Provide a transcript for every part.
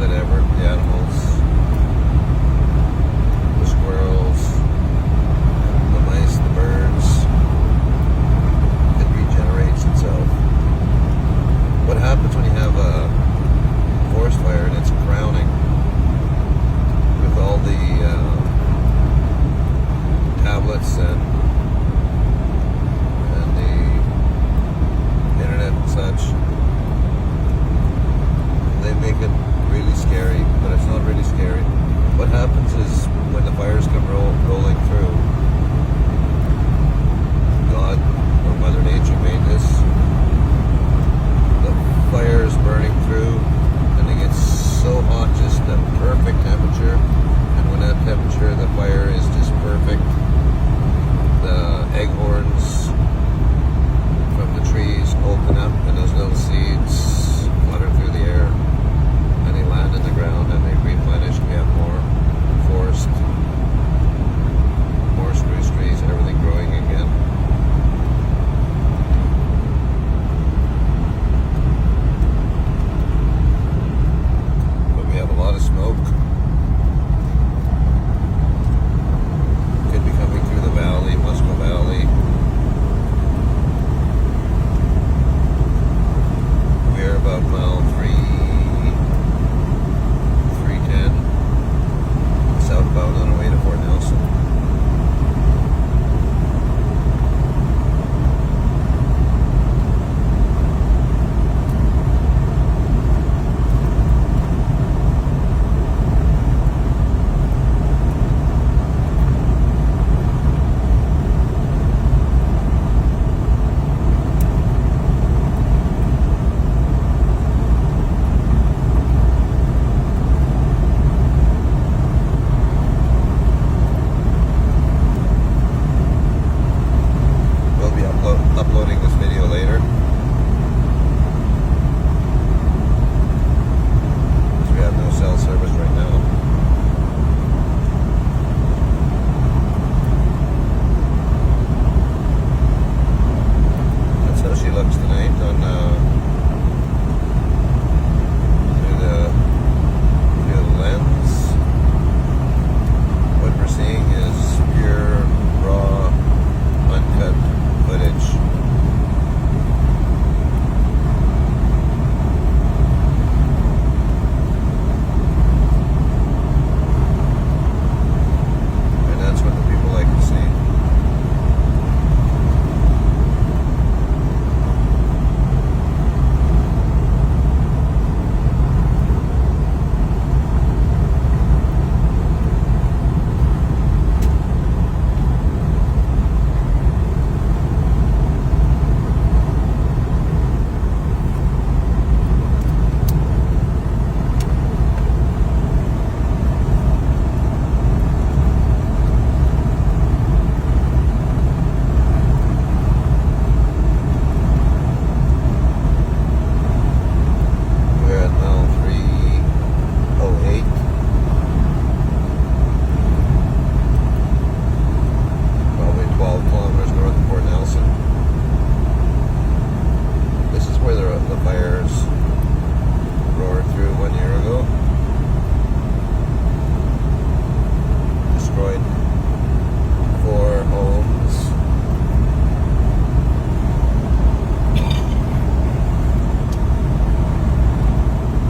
of it ever. The animals, the squirrels, the mice, the birds. It regenerates itself. What happens when you have a forest fire and it's crowning with all the tablets and the internet and such? They make it really scary, but it's not really scary. What happens is when the fires come rolling through, God or Mother Nature made this, the fire is burning through and it gets so hot, just the perfect temperature, and when that temperature, the fire is just perfect, the egg horns from the trees open up and those little seeds flutter through the air. And they land in the ground and they replenish. We have more forest, more spruce trees, and everything growing again. But we have a lot of smoke. Could be coming through the valley, Musco Valley. We're about mile 310 southbound on the way to Fort Nelson. Uploading this video later. Because we have no cell service right now. That's how she looks tonight on through the lens. What we're seeing is pure, raw, uncut footage. And that's what the people like to see.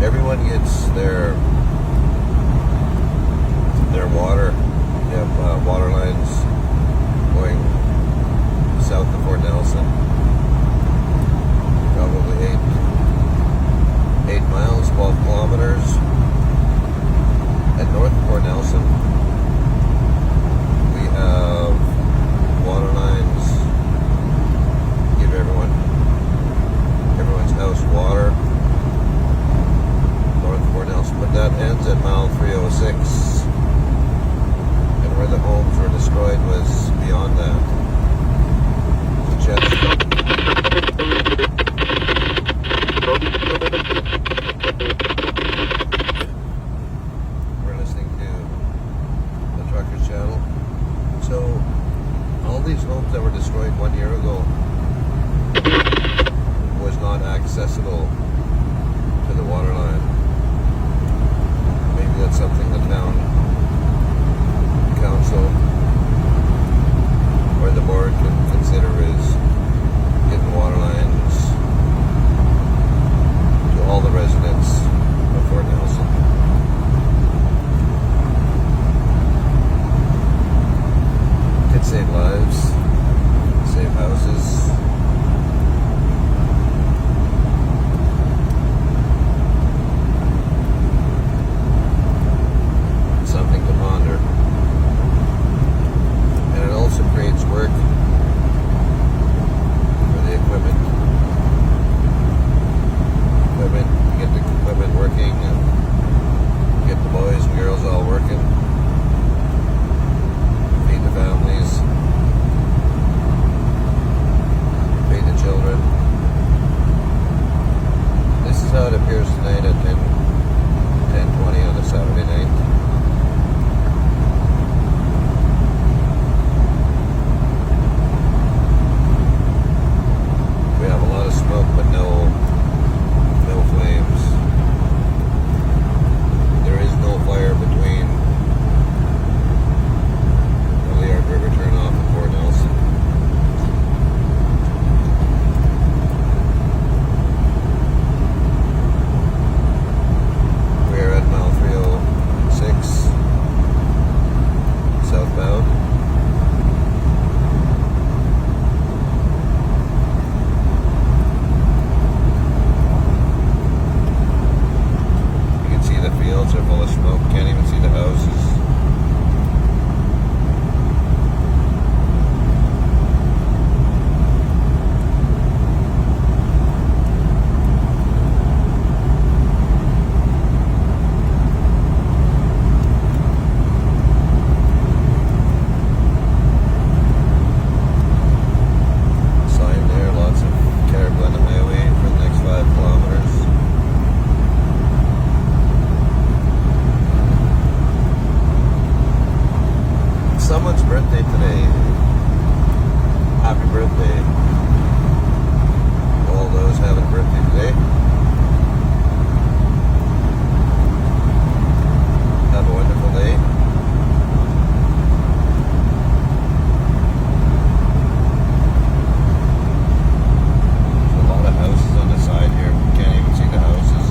Everyone gets their water. They have water lines going south of Fort Nelson, probably 8 miles, 12 kilometers. And north of Fort Nelson, we have water lines. Give everyone's house water. North of Fort Nelson, but that ends at mile 306, and where the homes were destroyed was beyond that. We're listening to the Truckers Channel. So all these homes that were destroyed 1 year ago was not accessible to the water line. of smoke, can't even see the houses. Sign there, lots of Caribou Highway for the next 5 kilometers. Someone's birthday today. Happy birthday. All those having a birthday today. Have a wonderful day. There's a lot of houses on the side here. Can't even see the houses.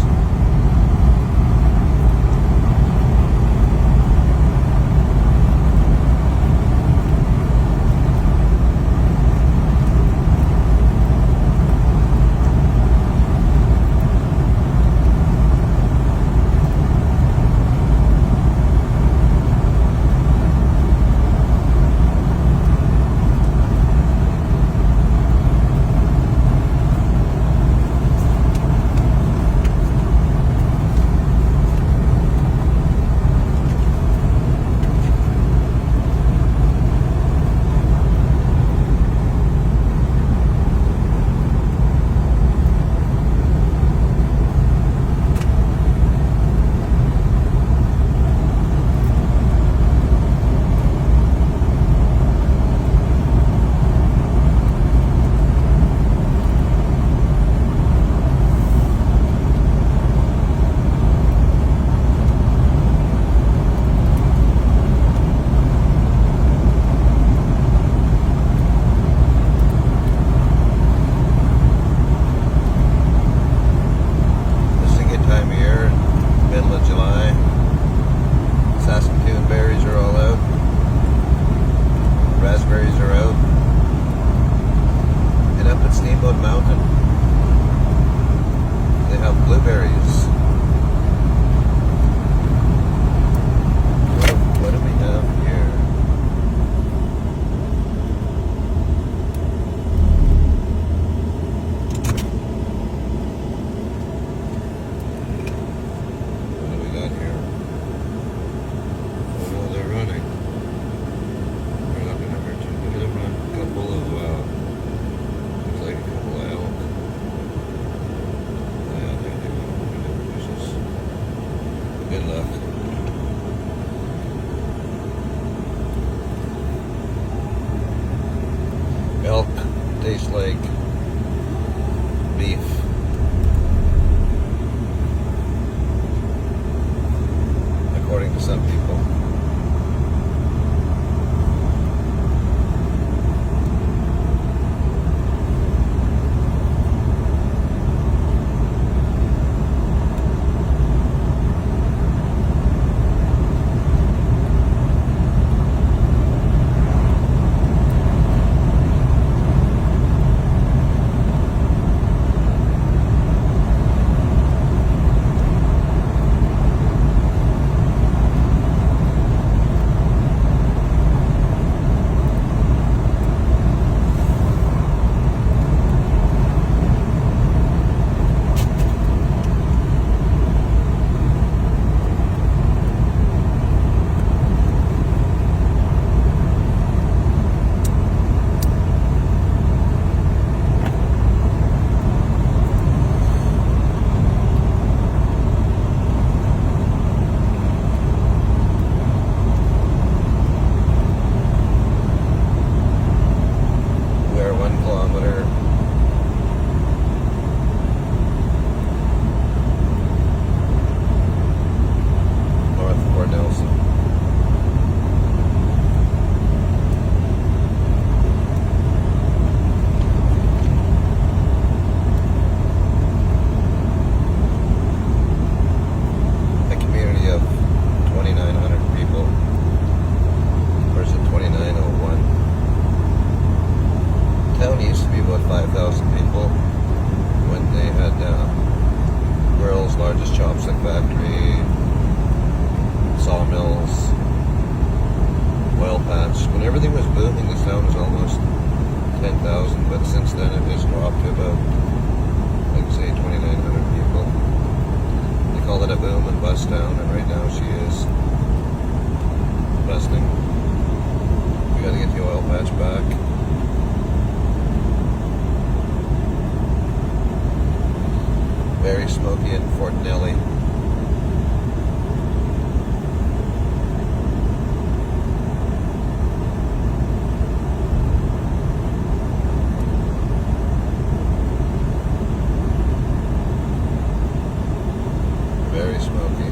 July. Saskatoon berries are all out. Raspberries are out. And up at Steamboat Mountain, they have blueberries. What do we have here? Good luck. Elk tastes like beef. According to some people. booming. The sound was almost 10,000, but since then it has dropped to about, like say, 2,900 people. They call it a boom and bust town, and right now she is busting. We got to get the oil patch back. Very smoky in Fort Nelly. Very smoky.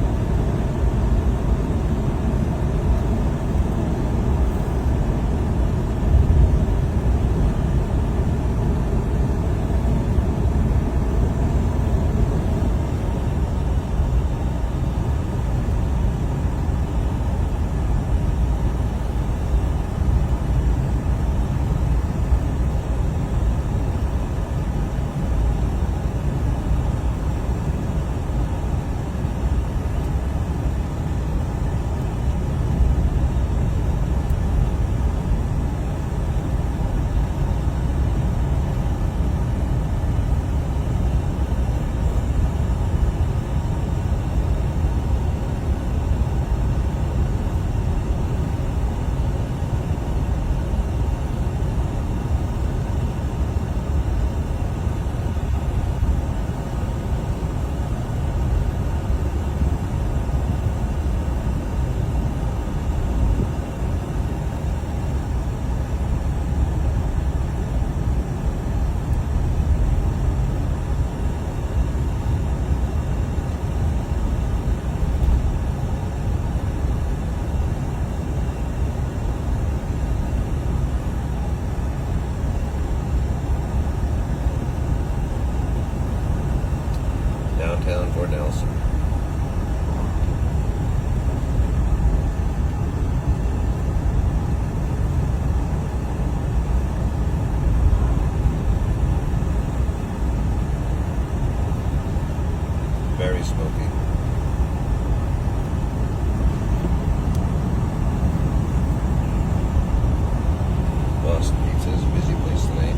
Downtown Fort Nelson. Very smoky. Boston Pizza is a busy place tonight.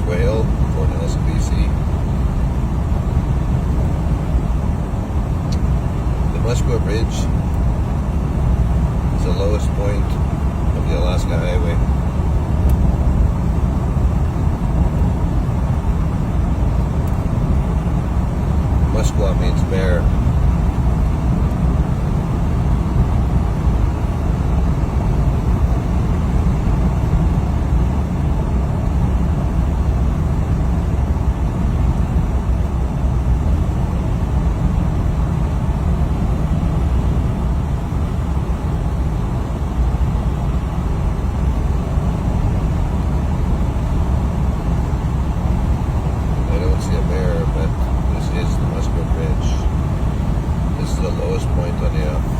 Whale, Fort Nelson B.C. The Muskwa Bridge is the lowest point of the Alaska Highway. Muskwa means bear.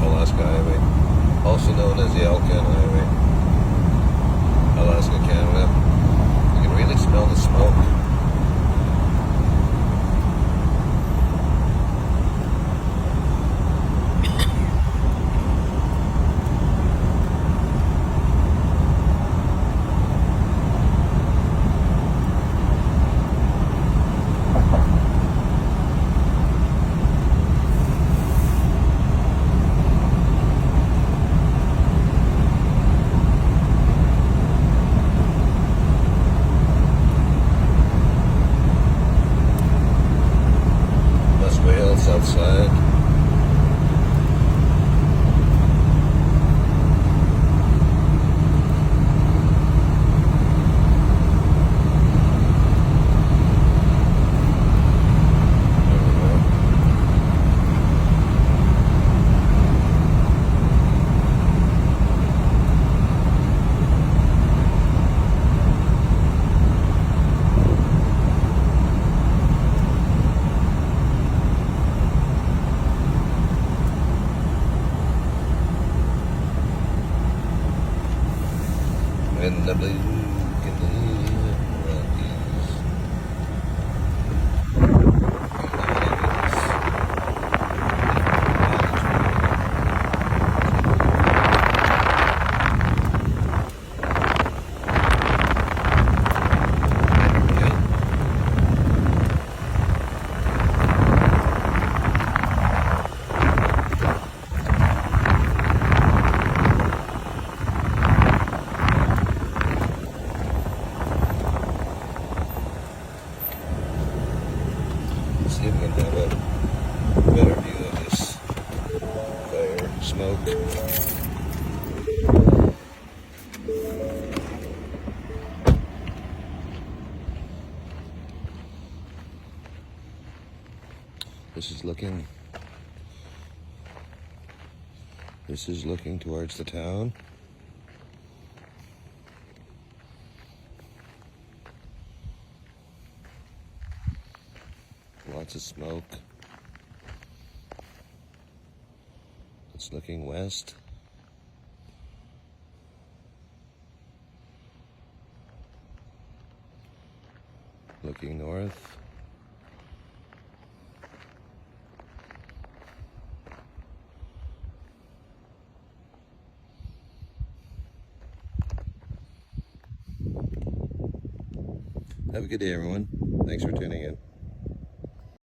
Alaska Highway. also known as the Alcan Highway, Alaska, Canada. You can really smell the smoke. Outside. In the blue Rockies. See if we can have a better view of this fire smoke. This is looking towards the town. Lots of smoke. It's looking west. Looking north. Have a good day, everyone. Thanks for tuning in.